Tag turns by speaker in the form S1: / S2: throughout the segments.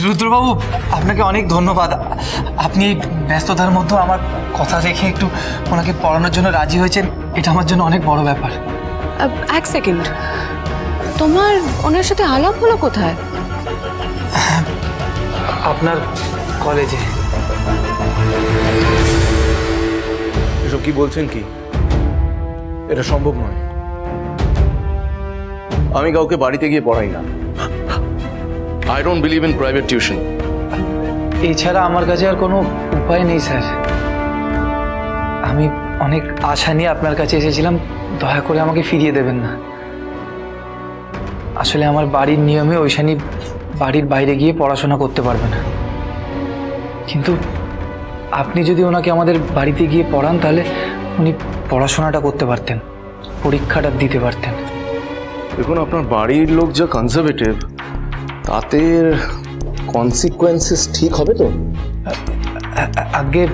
S1: রুদ্রবাবু, আপনাকে অনেক ধন্যবাদ। আপনি এই ব্যস্ততার মধ্যে আমার কথা রেখে একটু ওনাকে পড়ানোর জন্য রাজি হয়েছেন, এটা আমার জন্য অনেক বড় ব্যাপার।
S2: এক সেকেন্ড, তোমার ওনার সাথে আলাপ হলো কোথায়?
S1: আপনার কলেজে।
S3: এসব কি বলছেন কি? এটা সম্ভব নয়। আমি কাউকে বাড়িতে গিয়ে পড়াই না। I don't believe in private tuition.
S1: এছাড়া আমার কাছে আর কোনো উপায় নেই স্যার। আমি অনেক আশা নিয়ে আপনার কাছে এসেছিলাম, দয়া করে আমাকে ফিরিয়ে দেবেন না। আসলে আমার বাড়ির নিয়মে ঐশানী বাড়ির বাইরে গিয়ে পড়াশোনা করতে পারবে না, কিন্তু আপনি যদি ওনাকে আমাদের বাড়িতে গিয়ে পড়ান তাহলে উনি পড়াশোনাটা করতে পারতেন, পরীক্ষাটা দিতে পারতেন।
S3: দেখুন, আপনার বাড়ির লোক যা কনজারভেটিভ, তাতে কনসিকুয়েন্সেস ঠিক হবে তো?
S1: আগে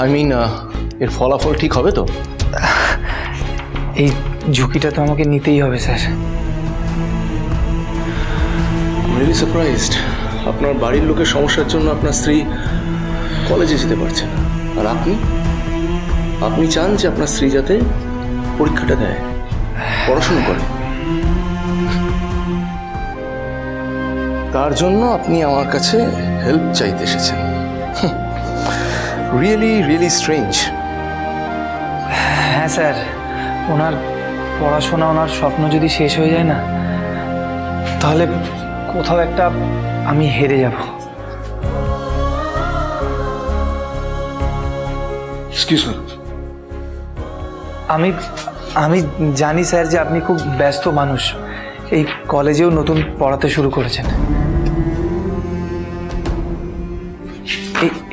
S3: আই মিন, এর ফলাফল ঠিক হবে তো?
S1: এই ঝুঁকিটা তো আমাকে নিতেই হবে স্যার।
S3: Really surprised. আপনার বাড়ির লোকের সমস্যার জন্য আপনার স্ত্রী কলেজে যেতে পারছে না, আর আপনি চান যে আপনার স্ত্রী যাতে পরীক্ষাটা দেয়, পড়াশোনা করে। তার জন্য আপনি আমার কাছে হেল্প চাইতে এসেছেন। Really really strange.
S1: হ্যাঁ স্যার, ওনার পড়াশোনা, ওনার স্বপ্ন যদি শেষ হয়ে যায় না, তাহলে কোথাও একটা আমি হেরে যাব।
S3: Excuse me.
S1: আমি জানি স্যার যে আপনি খুব ব্যস্ত মানুষ, এই কলেজেও নতুন পড়াতে শুরু করেছেন।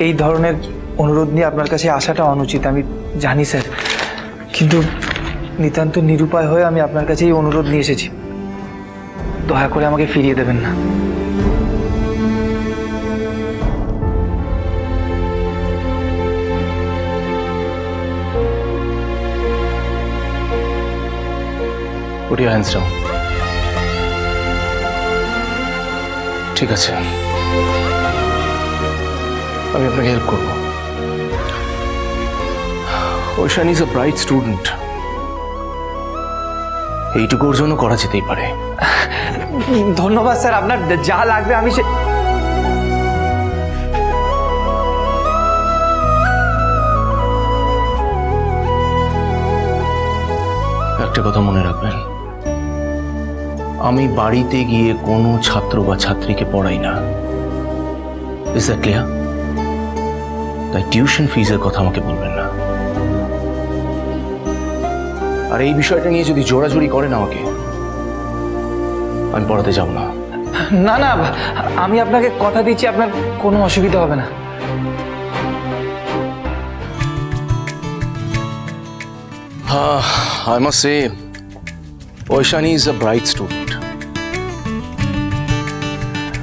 S1: এই ধরনের অনুরোধ নিয়ে আপনার কাছে আসাটা অনুচিত, আমি জানি স্যার, কিন্তু নিতান্ত নিরুপায় হয়ে আমি আপনার কাছে এই অনুরোধ নিয়ে এসেছি। দয়া করে আমাকে ফিরিয়ে দেবেন না।
S3: Put your hands down. ঠিক আছে, আমি আপনাকে হেল্প করব। Aishani is a bright student, এইটুকুর জন্য করা যেতেই পারে।
S1: ধন্যবাদ স্যার, আপনার যা লাগবে আমি সে।
S3: একটা কথা মনে রাখবেন, আমি বাড়িতে গিয়ে কোনো ছাত্র বা ছাত্রীকে পড়াই না। Is that clear? তাই টিউশন ফিজের কথা আমাকে বলবেন না। আর এই বিষয়টা নিয়ে যদি জোরাজুরি করেন আমাকে, আমি পড়াতে যাব না।
S1: না না, আমি আপনাকে কথা দিচ্ছি, আপনার কোনো অসুবিধা হবে না।
S3: I must say, Aishani is a bright student.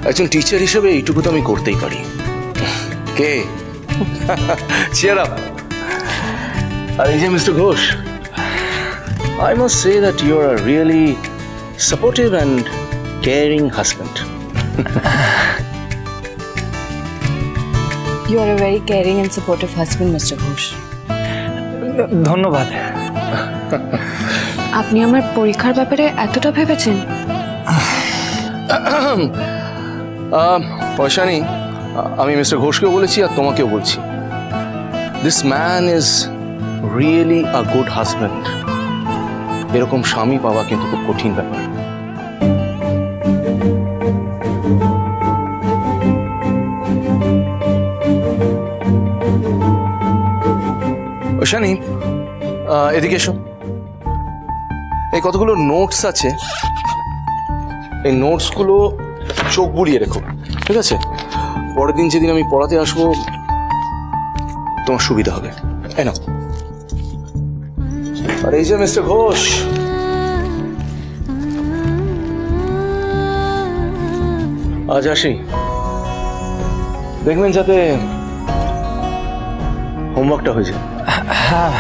S3: একজন টিচার হিসেবে এইটুকু তো আমি করতেই পারি। কে? Cheer up. আর এই যে mister Ghosh, I must say that you are a really supportive and caring husband.
S2: You are a very caring and supportive husband, Mr. Ghosh.
S1: ধন্যবাদ।
S2: আপনি আমার পরীক্ষার ব্যাপারে এতটা ভেবেছেন?
S3: ঐশানী, আমি মিস্টার ঘোষকেও বলেছি আর তোমাকেও বলছি, this man is really a good husband. এরকম স্বামী পাওয়া কিন্তু খুব কঠিন ব্যাপার। ঐশানী, এদিকে এসো। এই কতগুলো নোটস আছে, এই নোটসগুলো চোখ বুলিয়ে রেখো, ঠিক আছে? পরের দিন যেদিন আমি পড়াতে আসবো তোমার সুবিধা হবে। এই নাও। আর এই যে মিস্টার ঘোষ, আজ আসি, দেখবেন যাতে হোমওয়ার্কটা হয়ে যায়।
S1: হ্যাঁ,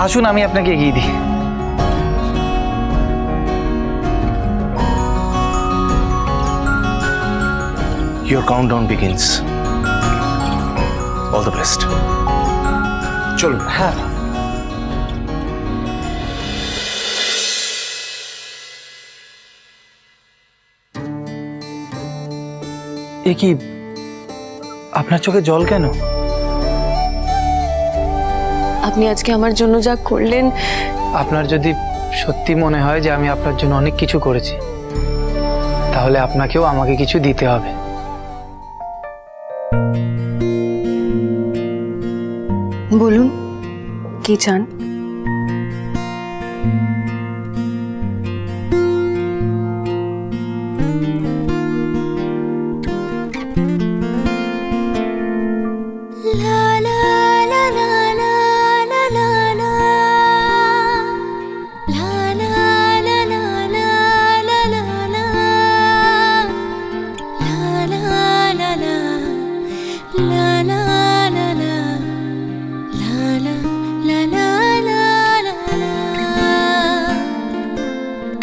S1: আসুন আমি আপনাকে এগিয়ে দিই।
S3: your countdown begins. All the best. চলুন।
S1: হ্যাঁ, এ কি আপনার চোখে জল কেন?
S2: আপনি আজকে আমার জন্য যা করলেন,
S1: আপনার যদি সত্যি মনে হয় যে আমি আপনার জন্য অনেক কিছু করেছি, তাহলে আপনাকেও আমাকে কিছু দিতে হবে।
S2: বলুন কি চান?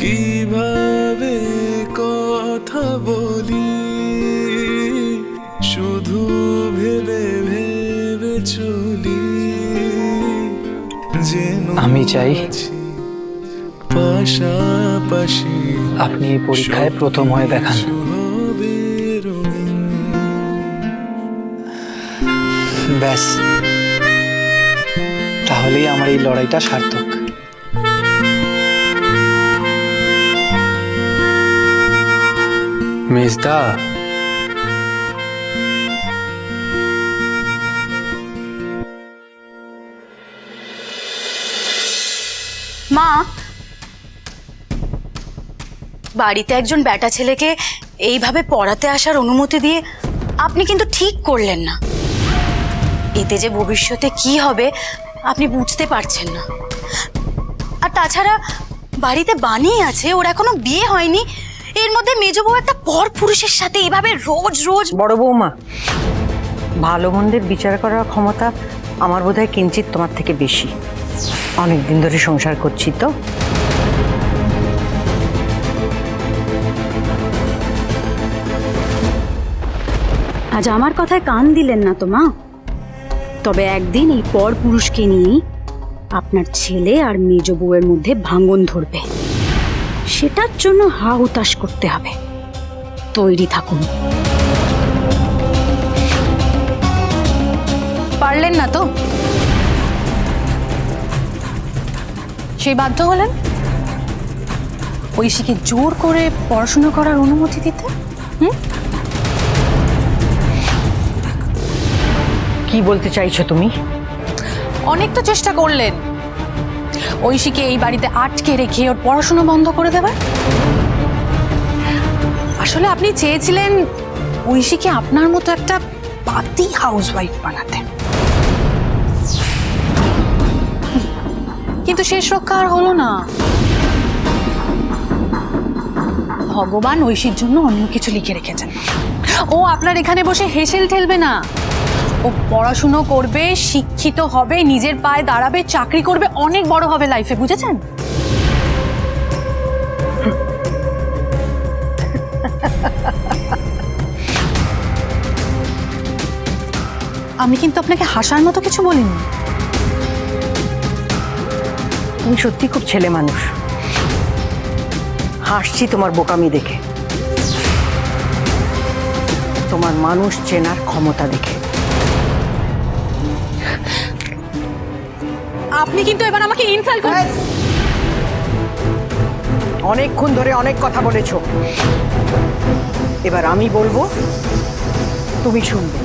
S4: কিভাবে কথা বলি শুধু ভেবে ভেবে চলি যেন
S1: আমি চাই
S4: পাশাপাশি
S1: আপনি এই পরীক্ষায় প্রথম হয়ে দেখান।
S4: হবে রঙিন।
S1: ব্যাস, তাহলেই আমার এই লড়াইটা সার্থক। মেজদা,
S5: মা, বাড়িতে একজন বেটা ছেলেকে এইভাবে পড়াতে আসার অনুমতি দিয়ে আপনি কিন্তু ঠিক করলেন না। এতে যে ভবিষ্যতে কি হবে আপনি বুঝতে পারছেন না। আর তাছাড়া বাড়িতে বানিয়ে আছে, ওর এখনো বিয়ে হয়নি, এর মধ্যে মেজ বউ একটা পর পুরুষের সাথে এইভাবে রোজ রোজ।
S6: বড় বৌমা, ভালো মন্দের বিচার করার ক্ষমতা আমার বোধহয় কিঞ্চিত তোমার থেকে বেশি। অনেক দিন ধরে সংসার করছি তো।
S7: আজ আমার কথায় কান দিলেন না তো মা। তবে একদিন এই পর পুরুষকে নিয়ে আপনার ছেলে আর মেজ বউয়ের মধ্যে ভাঙন ধরবে, সেটার জন্য হা হুতাশ করতে হবে। তৈরি থাকুন।
S5: পারলেন না তো, সেই বাধ্য হলেন ঐশীকে জোর করে পড়াশোনা করার অনুমতি দিতে।
S6: কি বলতে চাইছো তুমি?
S5: অনেক তো চেষ্টা করলেন ঐশীকে এই বাড়িতে আটকে রেখে ওর পড়াশোনা বন্ধ করে দেবার। আসলে আপনি চেয়েছিলেন ঐশীকে আপনার মতো একটা পাতি হাউসওয়াইফ বানাতে, কিন্তু শেষ রক্ষা আর হলো না। ভগবান ঐশীর জন্য অন্য কিছু লিখে রেখেছেন। ও আপনার এখানে বসে হেসেল ঠেলবে না, ও পড়াশুনো করবে, শিক্ষিত হবে, নিজের পায়ে দাঁড়াবে, চাকরি করবে, অনেক বড় হবে লাইফে, বুঝেছেন? আমি কিন্তু আপনাকে হাসার মতো কিছু বলিনি।
S6: তুমি সত্যি খুব ছেলে মানুষ। হাসছি তোমার বোকামি দেখে, তোমার মানুষ চেনার ক্ষমতা দেখে।
S5: আপনি কিন্তু এবার আমাকে ইনসাল্ট করেন।
S6: অনেকক্ষণ ধরে অনেক কথা বলেছো, এবার আমি বলবো, তুমি শুনবে।